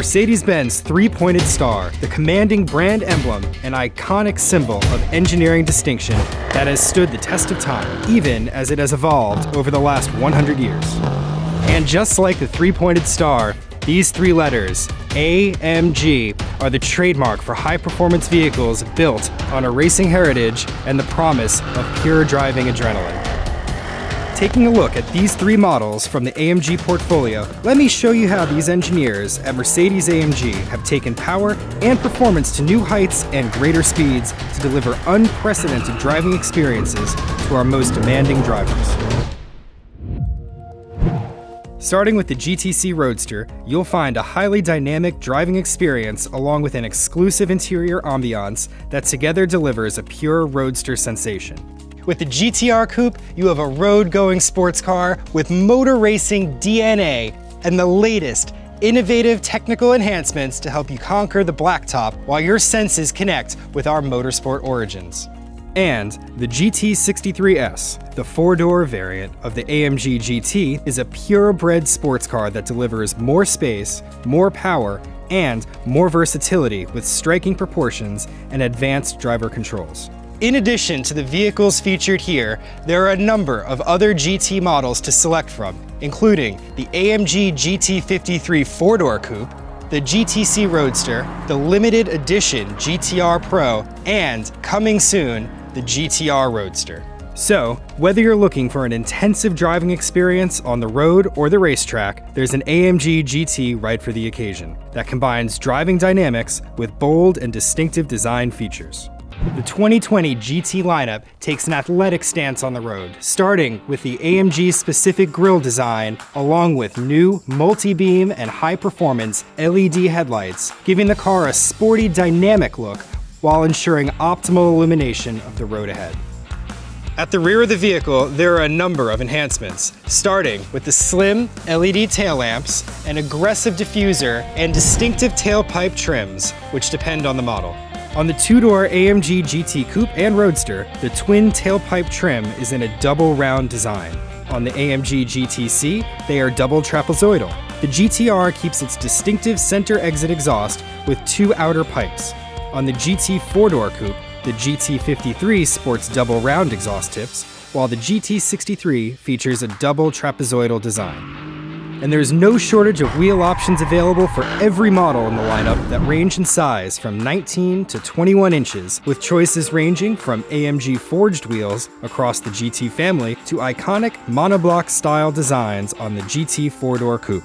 Mercedes-benz three-pointed star, the commanding brand emblem, an iconic symbol of engineering distinction that has stood the test of time, even as it has evolved over the last 100 years. And just like the three-pointed star, these three letters, AMG, are the trademark for high-performance vehicles built on a racing heritage and the promise of pure driving adrenaline. Taking a look at these three models from the AMG portfolio, let me show you how these engineers at Mercedes-AMG have taken power and performance to new heights and greater speeds to deliver unprecedented driving experiences to our most demanding drivers. Starting with the GTC Roadster, you'll find a highly dynamic driving experience along with an exclusive interior ambiance that together delivers a pure roadster sensation. With the GTR Coupe, you have a road-going sports car with motor racing DNA and the latest innovative technical enhancements to help you conquer the blacktop while your senses connect with our motorsport origins. And the GT63S, the four-door variant of the AMG GT, is a purebred sports car that delivers more space, more power, and more versatility with striking proportions and advanced driver controls. In addition to the vehicles featured here, there are a number of other GT models to select from, including the AMG GT53 four-door coupe, the GTC Roadster, the limited edition GTR Pro, and, coming soon, the GTR Roadster. So, whether you're looking for an intensive driving experience on the road or the racetrack, there's an AMG GT right for the occasion that combines driving dynamics with bold and distinctive design features. The 2020 GT lineup takes an athletic stance on the road, starting with the AMG-specific grille design, along with new multi-beam and high-performance LED headlights, giving the car a sporty, dynamic look while ensuring optimal illumination of the road ahead. At the rear of the vehicle, there are a number of enhancements, starting with the slim LED tail lamps, an aggressive diffuser, and distinctive tailpipe trims, which depend on the model. On the two-door AMG GT Coupe and Roadster, the twin tailpipe trim is in a double round design. On the AMG GTC, they are double trapezoidal. The GTR keeps its distinctive center exit exhaust with two outer pipes. On the GT four-door coupe, the GT53 sports double round exhaust tips, while the GT63 features a double trapezoidal design. And there's no shortage of wheel options available for every model in the lineup that range in size from 19 to 21 inches, with choices ranging from AMG forged wheels across the GT family to iconic monoblock style designs on the GT four-door coupe.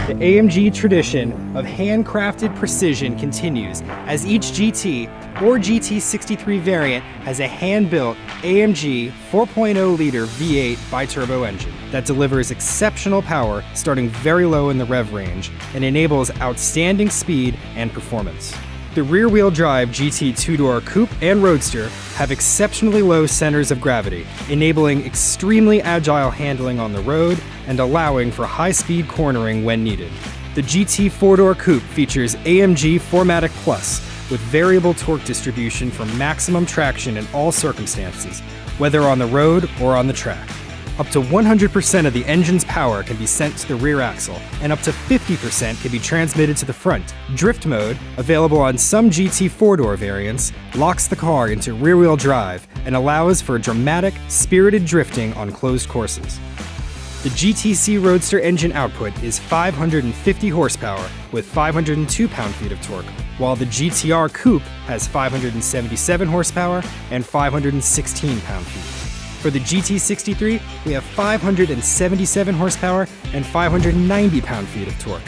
The AMG tradition of handcrafted precision continues as each GT or GT63 variant has a hand-built AMG 4.0-liter V8 biturbo engine that delivers exceptional power starting very low in the rev range and enables outstanding speed and performance. The rear-wheel drive GT two-door coupe and Roadster have exceptionally low centers of gravity, enabling extremely agile handling on the road and allowing for high-speed cornering when needed. The GT four-door coupe features AMG 4MATIC Plus with variable torque distribution for maximum traction in all circumstances, whether on the road or on the track. Up to 100% of the engine's power can be sent to the rear axle, and up to 50% can be transmitted to the front. Drift mode, available on some GT four-door variants, locks the car into rear-wheel drive and allows for dramatic, spirited drifting on closed courses. The GTC Roadster engine output is 550 horsepower with 502 pound-feet of torque, while the GTR Coupe has 577 horsepower and 516 pound-feet. For the GT63, we have 577 horsepower and 590 pound-feet of torque.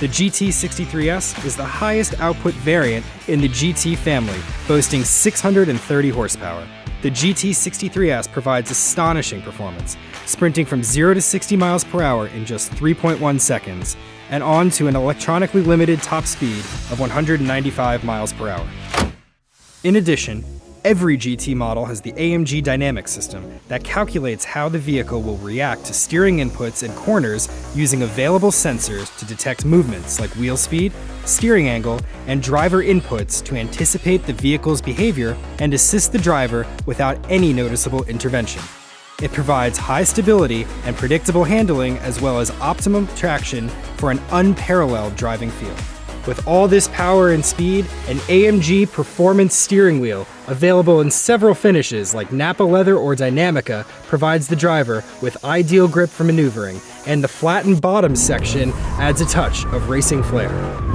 The GT63S is the highest output variant in the GT family, boasting 630 horsepower. The GT63S provides astonishing performance, sprinting from 0 to 60 miles per hour in just 3.1 seconds, and on to an electronically limited top speed of 195 miles per hour. In addition, every GT model has the AMG Dynamic System that calculates how the vehicle will react to steering inputs and corners using available sensors to detect movements like wheel speed, steering angle, and driver inputs to anticipate the vehicle's behavior and assist the driver without any noticeable intervention. It provides high stability and predictable handling, as well as optimum traction for an unparalleled driving feel. With all this power and speed, an AMG Performance steering wheel, available in several finishes like Napa leather or Dynamica, provides the driver with ideal grip for maneuvering, and the flattened bottom section adds a touch of racing flair.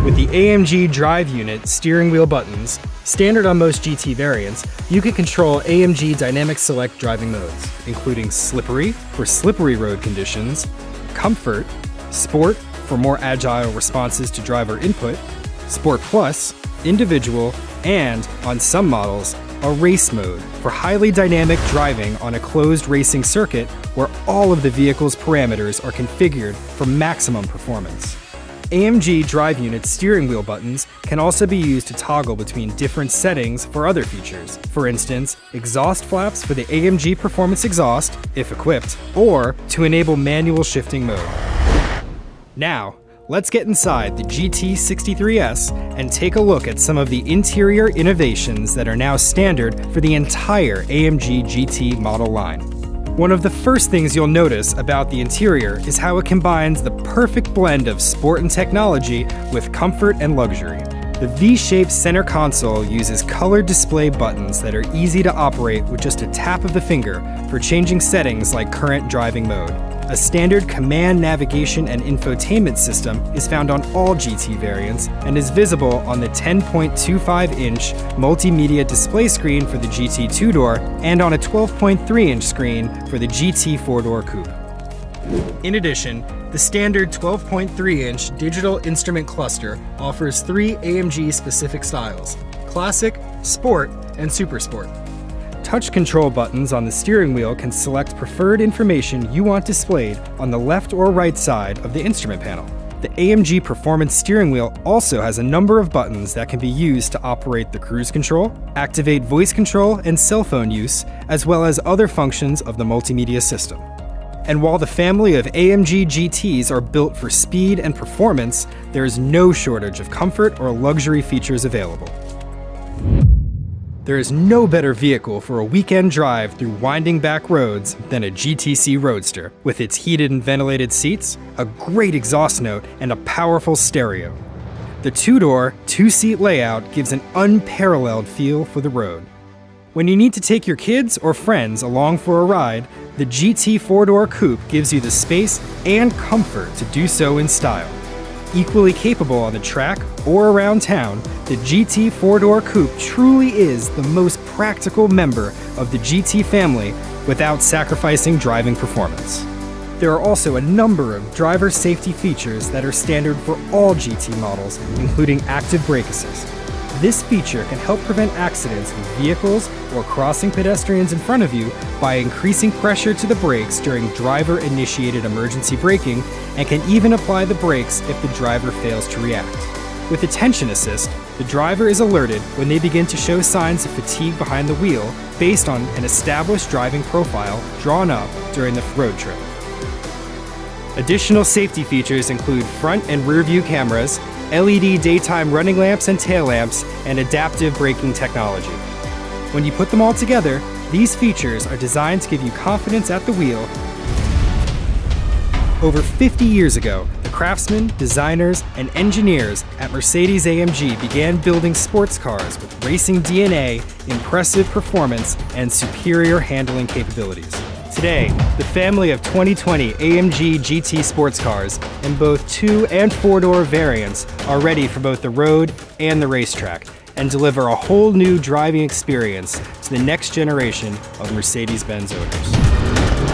With the AMG Drive Unit steering wheel buttons, standard on most GT variants, you can control AMG Dynamic Select driving modes, including Slippery for slippery road conditions, Comfort, Sport for more agile responses to driver input, Sport Plus, Individual, and, on some models, a Race mode for highly dynamic driving on a closed racing circuit where all of the vehicle's parameters are configured for maximum performance. AMG Drive Unit steering wheel buttons can also be used to toggle between different settings for other features. For instance, exhaust flaps for the AMG Performance exhaust, if equipped, or to enable manual shifting mode. Now, let's get inside the GT63S and take a look at some of the interior innovations that are now standard for the entire AMG GT model line. One of the first things you'll notice about the interior is how it combines the perfect blend of sport and technology with comfort and luxury. The V-shaped center console uses colored display buttons that are easy to operate with just a tap of the finger for changing settings like current driving mode. A standard command navigation and infotainment system is found on all GT variants and is visible on the 10.25-inch multimedia display screen for the GT 2-door and on a 12.3-inch screen for the GT 4-door coupe. In addition, the standard 12.3-inch digital instrument cluster offers 3 AMG-specific styles: Classic, Sport, and Super Sport. Touch control buttons on the steering wheel can select preferred information you want displayed on the left or right side of the instrument panel. The AMG Performance steering wheel also has a number of buttons that can be used to operate the cruise control, activate voice control and cell phone use, as well as other functions of the multimedia system. And while the family of AMG GTs are built for speed and performance, there is no shortage of comfort or luxury features available. There is no better vehicle for a weekend drive through winding back roads than a GTC Roadster, with its heated and ventilated seats, a great exhaust note, and a powerful stereo. The 2-door, 2-seat layout gives an unparalleled feel for the road. When you need to take your kids or friends along for a ride, the GT 4-door coupe gives you the space and comfort to do so in style. Equally capable on the track or around town, the GT 4-door coupe truly is the most practical member of the GT family without sacrificing driving performance. There are also a number of driver safety features that are standard for all GT models, including active brake assist. This feature can help prevent accidents with vehicles or crossing pedestrians in front of you by increasing pressure to the brakes during driver-initiated emergency braking, and can even apply the brakes if the driver fails to react. With attention assist, the driver is alerted when they begin to show signs of fatigue behind the wheel based on an established driving profile drawn up during the road trip. Additional safety features include front and rear view cameras, LED daytime running lamps and tail lamps, and adaptive braking technology. When you put them all together, these features are designed to give you confidence at the wheel. Over 50 years ago, the craftsmen, designers, and engineers at Mercedes-AMG began building sports cars with racing DNA, impressive performance, and superior handling capabilities. Today, the family of 2020 AMG GT sports cars in both 2 and 4-door variants are ready for both the road and the racetrack, and deliver a whole new driving experience to the next generation of Mercedes-Benz owners.